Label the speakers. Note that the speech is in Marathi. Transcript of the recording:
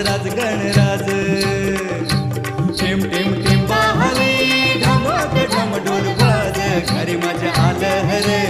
Speaker 1: राज गणराज टिम टिम टिम बाहली ढमक ढम ढोल वाज घरी माझ्या आलं रे